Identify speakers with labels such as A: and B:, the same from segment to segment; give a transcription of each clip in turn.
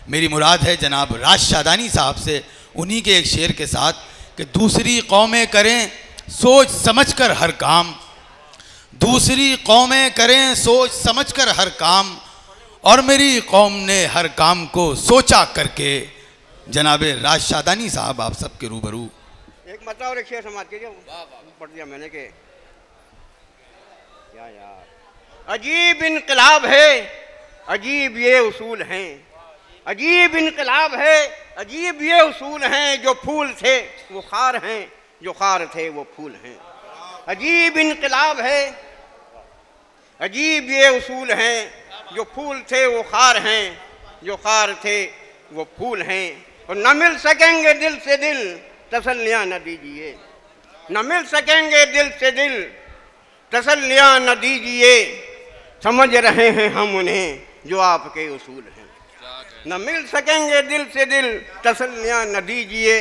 A: मेरी मुराद है जनाब राज शादानी साहब से, उन्हीं के एक शेर के साथ कि दूसरी कौमें करें सोच समझ कर हर काम, दूसरी कौमें करें सोच समझ कर हर काम, और मेरी कौम ने हर काम को सोचा करके। जनाब राज शादानी साहब आप सबके रूबरू।
B: एक मतलब और एक शेर समाज कीजिए, पढ़ दिया मैंने के क्या यार। अजीब इनकलाब है, अजीब ये उसूल हैं, अजीब इनकलाब है, अजीब ये उसूल हैं, जो फूल थे वो खार हैं, जो खार थे वो फूल हैं। अजीब इनकलाब है, अजीब ये उसूल हैं, जो फूल थे वो खार हैं, जो खार थे वो फूल हैं। और न मिल सकेंगे दिल से दिल, तसल्लियाँ न दीजिए, न मिल सकेंगे दिल से दिल, तसल्लियाँ न दीजिए, समझ रहे हैं हम उन्हें जो आपके उसूल हैं। न मिल सकेंगे दिल से दिल, तसल्लियाँ न दीजिए,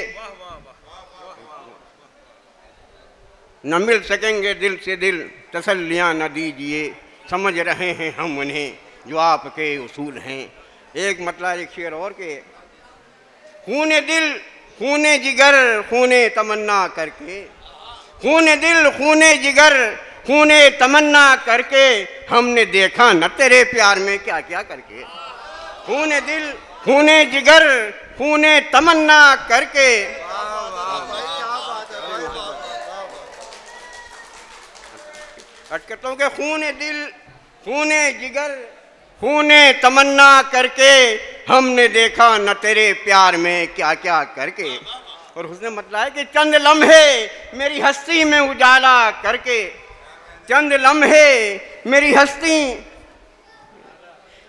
B: न मिल सकेंगे दिल से दिल, तसल्लियाँ न दीजिए, समझ रहे हैं हम उन्हें जो आपके उसूल हैं। एक मतलब एक शेर और के, खूने दिल खूने जिगर खूने तमन्ना करके, खूने दिल खूने जिगर खूने तमन्ना करके, हमने देखा न तेरे प्यार में क्या क्या करके। खूने दिल खूने जिगर खूने तमन्ना करके, कहता हूँ कि खूने दिल खूने जिगर खूने तमन्ना करके, हमने देखा न तेरे प्यार में क्या क्या करके। और उसने मतलब है कि चंद लम्हे मेरी हस्ती में उजाला करके, चंद लम्हे मेरी हस्ती,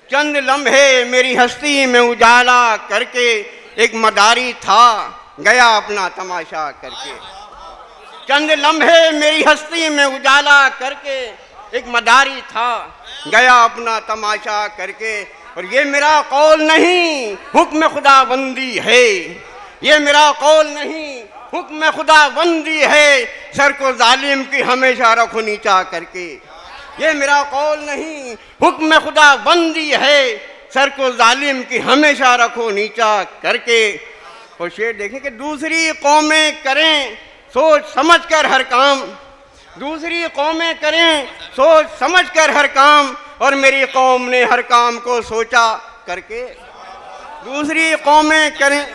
B: चंद लम्हे मेरी हस्ती में उजाला करके, एक मदारी था गया अपना तमाशा करके। चंद लम्हे मेरी हस्ती में उजाला करके, एक मदारी था गया अपना तमाशा करके। और ये मेरा कौल नहीं हुक्म खुदाबंदी है, ये मेरा कौल नहीं हुक्म खुदाबंदी है, सर को जालिम की हमेशा रखो नीचा करके। ये मेरा कौल नहीं हुक्म खुदाबंदी है, सर को जालिम की हमेशा रखो नीचा करके। और शेर देखें कि दूसरी कौमें करें सोच समझ कर हर काम, दूसरी कौमें करें सोच समझ कर हर काम, और मेरी कौम ने हर काम को सोचा करके। दूसरी कौमें करें,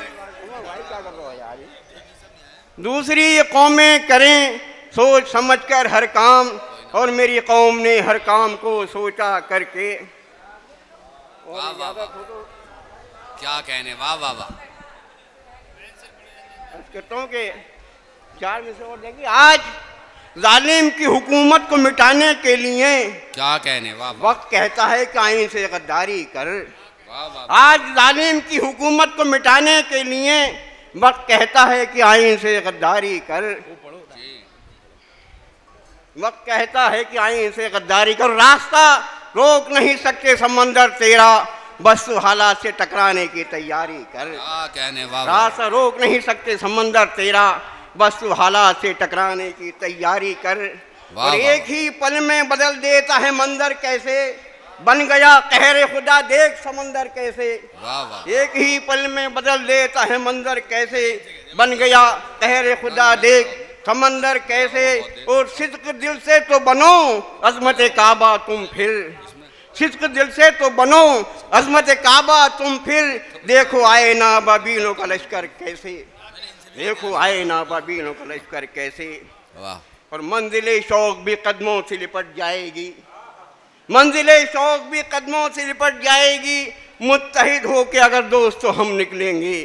B: दूसरी कौमें करें सोच समझ कर हर काम, और मेरी कौम ने हर काम को सोचा करके।
C: वाह वाह वाह, क्या कहने, वाह वाह वाह।
B: कहता हूँ कि 4 में से और देंगे। आज जालिम की हुकूमत को मिटाने के लिए
C: क्या कहने, वाह वाह।
B: वक्त कहता है कि आइन से गद्दारी कर।
C: वाह वाह।
B: आज जालिम की हुकूमत को मिटाने के लिए वक्त कहता है कि आइन से गद्दारी कर। वक्त कहता है कि आइन से गद्दारी कर, रास्ता रोक नहीं सकते समंदर तेरा, बस तू हालात से टकराने की तैयारी कर।
C: क्या कहने, वाह।
B: रास्ता रोक नहीं सकते समंदर तेरा, बस तू हालात से टकराने की तैयारी कर। और एक ही पल में बदल देता है मंजर कैसे, बन गया कहरे खुदा देख समंदर कैसे।
C: वाह वाह।
B: एक ही पल में बदल देता है मंजर कैसे, बन गया कहरे खुदा देख समंदर कैसे। और सिद्क दिल से तो बनो अजमत काबा तुम फिर, सिद्क दिल से तो बनो अजमत काबा तुम फिर, देखो आए ना बाबीलों का लश्कर कैसे, देखो आए ना बाबीलों का लश्कर कैसे।
C: वाह।
B: और मंजिले शौक भी कदमों से लिपट जाएगी, मंजिले शौक भी कदमों से लिपट जाएगी, मुत्तहिद होके अगर दोस्त तो हम निकलेंगे।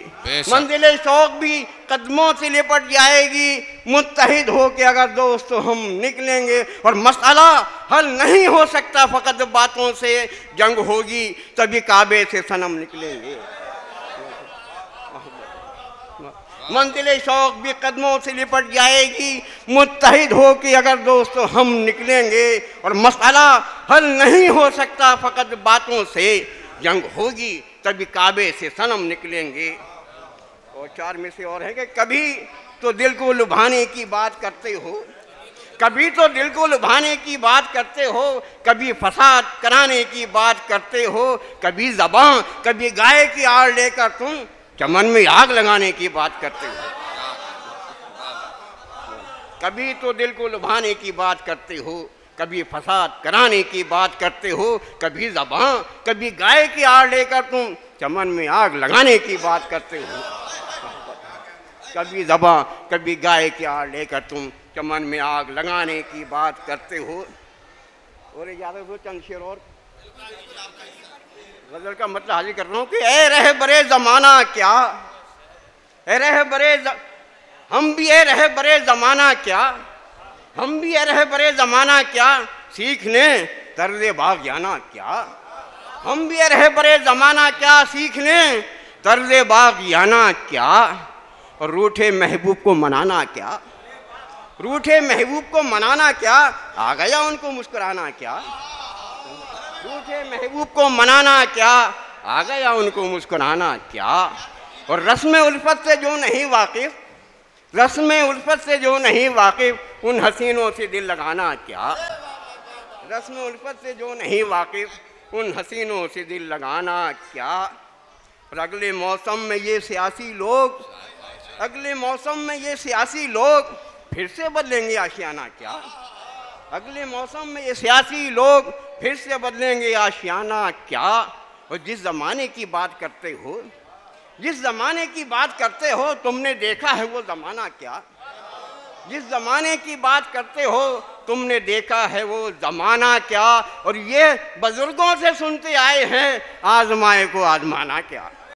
B: मंजिले शौक भी कदमों से लिपट जाएगी, मुत्तहिद होके अगर दोस्त तो हम निकलेंगे। और मसला हल नहीं हो सकता फ़कत बातों से, जंग होगी तभी काबे से सनम निकलेंगे। मंजिले शौक भी कदमों से लिपट जाएगी, मुत्तहिद हो के अगर दोस्तों हम निकलेंगे। और मसला हल नहीं हो सकता फ़कत बातों से, जंग होगी तभी काबे से सनम निकलेंगे। और 4 में से और है कि कभी तो दिल को लुभाने की बात करते हो, कभी तो दिल को लुभाने की बात करते हो, कभी फसाद कराने की बात करते हो, कभी ज़बां कभी गाय की आड़ लेकर तुम चमन में आग लगाने की बात करते हो। कभी तो दिल को लुभाने की बात करते हो, कभी फसाद कराने की बात करते हो, कभी ज़बां कभी गाय की आड़ लेकर तुम चमन में आग लगाने की बात करते हो। कभी ज़बां कभी गाय की आड़ लेकर तुम चमन में आग लगाने की बात करते हो। और ज़्यादा तो चंद शेर और गज़ल का मतलब हाजिर कर रहा हूँ कि ए रहे बरे ज़माना क्या, ए रहे बरे हम भी ए रहे बरे ज़माना क्या, हम भी ए रहे बरे ज़माना क्या, सीखने तर्ज़े बाग़ियाना क्या, हम भी ए रहे बरे ज़माना क्या, सीखने तर्ज़े बाग़ियाना क्या, और रूठे महबूब को मनाना क्या, रूठे महबूब को मनाना क्या, आ गया उनको मुस्कुराना क्या, रूठे महबूब को मनाना क्या, आ गया उनको मुस्कुराना क्या, और रस्म उल्फत से जो नहीं वाकिफ, रस्म उल्फत से जो नहीं वाकिफ, उन हसीनों से दिल लगाना क्या, रस्म उल्फत से जो नहीं वाकिफ, उन हसीनों से दिल लगाना क्या। और अगले मौसम में ये सियासी लोग, अगले मौसम में ये सियासी लोग फिर से बदलेंगे आशियाना क्या, अगले मौसम में ये सियासी लोग फिर से बदलेंगे आशियाना क्या। और जिस ज़माने की बात करते हो, जिस ज़माने की बात करते हो, तुमने देखा है वो ज़माना क्या, जिस ज़माने की बात करते हो तुमने देखा है वो ज़माना क्या। और ये बुज़ुर्गों से सुनते आए हैं, आज़माए को आज़माना क्या।